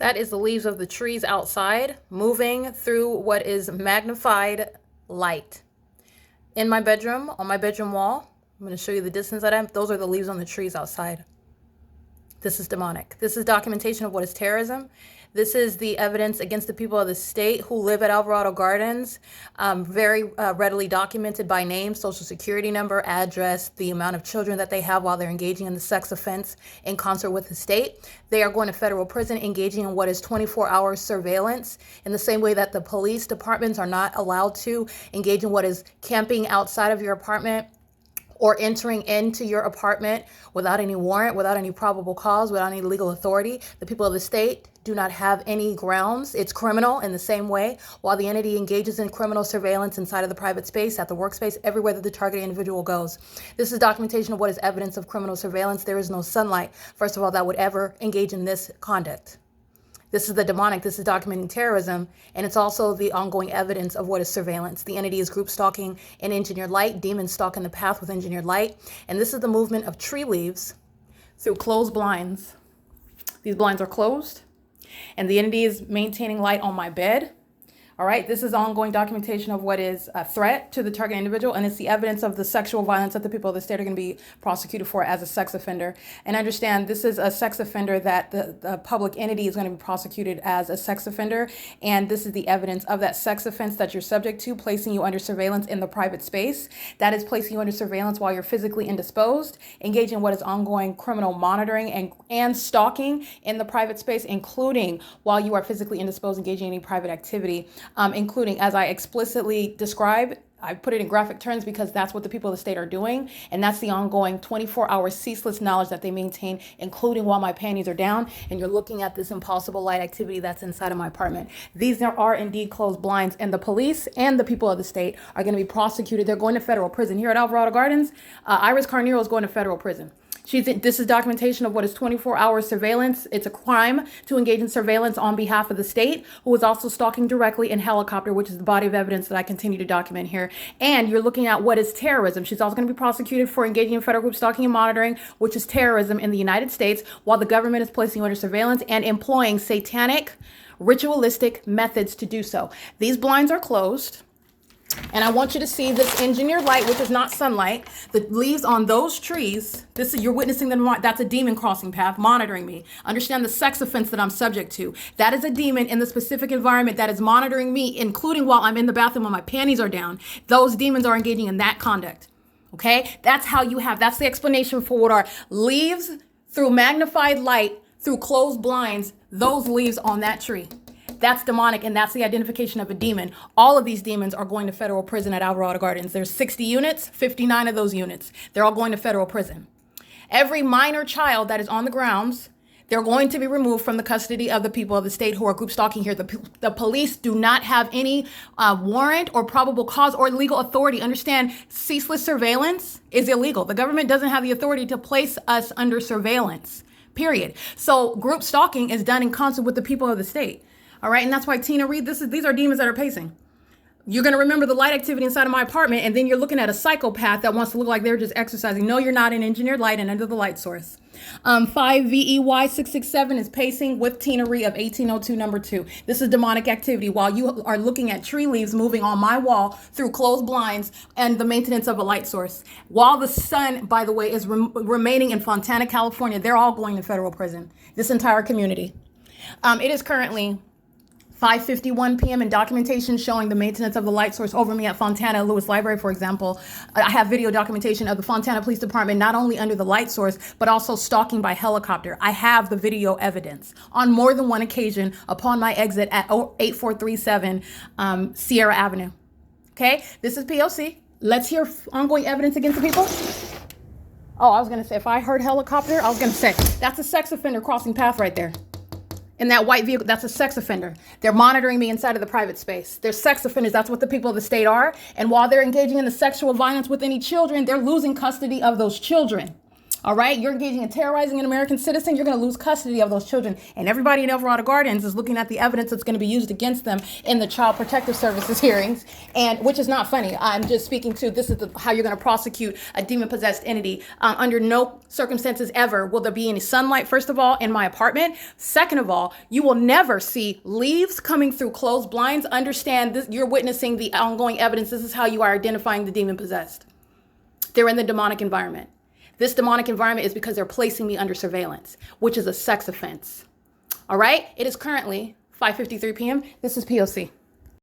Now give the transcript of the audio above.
That is the leaves of the trees outside moving through what is magnified light. In my bedroom, on my bedroom wall, I'm going to show you the distance that I'm. Those are the leaves on the trees outside. This is demonic. This is documentation of what is terrorism. This is the evidence against the people of the state who live at Alvarado Gardens, very readily documented by name, social security number, address, the amount of children that they have while they're engaging in the sex offense in concert with the state. They are going to federal prison, engaging in what is 24-hour surveillance, in the same way that the police departments are not allowed to engage in what is camping outside of your apartment or entering into your apartment without any warrant, without any probable cause, without any legal authority. The people of the state do not have any grounds. It's criminal in the same way. While the entity engages in criminal surveillance inside of the private space, at the workspace, everywhere that the targeted individual goes. This is documentation of what is evidence of criminal surveillance. There is no sunlight, first of all, that would ever engage in this conduct. This is the demonic. This is documenting terrorism, and it's also the ongoing evidence of what is surveillance. The entity is group stalking in engineered light, demons stalking the path with engineered light, and this is the movement of tree leaves through closed blinds. These blinds are closed, and the entity is maintaining light on my bed. All right, this is ongoing documentation of what is a threat to the target individual, and it's the evidence of the sexual violence that the people of the state are going to be prosecuted for as a sex offender. And understand, this is a sex offender that the public entity is going to be prosecuted as a sex offender, and this is the evidence of that sex offense that you're subject to, placing you under surveillance in the private space. That is placing you under surveillance while you're physically indisposed, engaging in what is ongoing criminal monitoring and stalking in the private space, including while you are physically indisposed, engaging in any private activity. Including, as I explicitly describe, I put it in graphic terms because that's what the people of the state are doing. And that's the ongoing 24-hour ceaseless knowledge that they maintain, including while my panties are down. And you're looking at this impossible light activity that's inside of my apartment. These are indeed closed blinds, and the police and the people of the state are going to be prosecuted. They're going to federal prison. Here at Alvarado Gardens, Iris Carnero is going to federal prison. This is documentation of what is 24-hour surveillance. It's a crime to engage in surveillance on behalf of the state, who is also stalking directly in helicopter, which is the body of evidence that I continue to document here. And you're looking at what is terrorism. She's also going to be prosecuted for engaging in federal group stalking and monitoring, which is terrorism in the United States, while the government is placing you under surveillance and employing satanic, ritualistic methods to do so. These blinds are closed. And I want you to see this engineered light, which is not sunlight. The leaves on those trees, you're witnessing them. That's a demon crossing path, monitoring me. Understand the sex offense that I'm subject to. That is a demon in the specific environment that is monitoring me, including while I'm in the bathroom when my panties are down. Those demons are engaging in that conduct. Okay? That's the explanation for what are leaves through magnified light, through closed blinds, those leaves on that tree. That's demonic, and that's the identification of a demon. All of these demons are going to federal prison at Alvarado Gardens. There's 60 units, 59 of those units. They're all going to federal prison. Every minor child that is on the grounds, they're going to be removed from the custody of the people of the state who are group stalking here. The police do not have any warrant or probable cause or legal authority. Understand, ceaseless surveillance is illegal. The government doesn't have the authority to place us under surveillance, period. So group stalking is done in concert with the people of the state. All right, and that's why Tina Reed, these are demons that are pacing. You're going to remember the light activity inside of my apartment, and then you're looking at a psychopath that wants to look like they're just exercising. No, you're not. In engineered light and under the light source. 5VEY667 is pacing with Tina Reed of 1802 number 2. This is demonic activity while you are looking at tree leaves moving on my wall through closed blinds and the maintenance of a light source. While the sun, by the way, is remaining in Fontana, California, they're all going to federal prison. This entire community. It is currently 5:51 p.m. and documentation showing the maintenance of the light source over me at Fontana Lewis Library, for example. I have video documentation of the Fontana Police Department not only under the light source, but also stalking by helicopter. I have the video evidence on more than one occasion upon my exit at 8437 Sierra Avenue. Okay, this is P.O.C. Let's hear ongoing evidence against the people. Oh, I was going to say, if I heard helicopter, I was going to say, that's a sex offender crossing path right there. In that white vehicle, that's a sex offender. They're monitoring me inside of the private space. They're sex offenders. That's what the people of the state are. And while they're engaging in the sexual violence with any children, they're losing custody of those children. All right, you're engaging in terrorizing an American citizen, you're going to lose custody of those children. And everybody in Alvarado Gardens is looking at the evidence that's going to be used against them in the Child Protective Services hearings, and which is not funny. I'm just speaking to this is how you're going to prosecute a demon-possessed entity. Under no circumstances ever will there be any sunlight, first of all, in my apartment. Second of all, you will never see leaves coming through closed blinds. Understand this, you're witnessing the ongoing evidence. This is how you are identifying the demon-possessed. They're in the demonic environment. This demonic environment is because they're placing me under surveillance, which is a sex offense. All right? It is currently 5:53 p.m. This is P.O.C.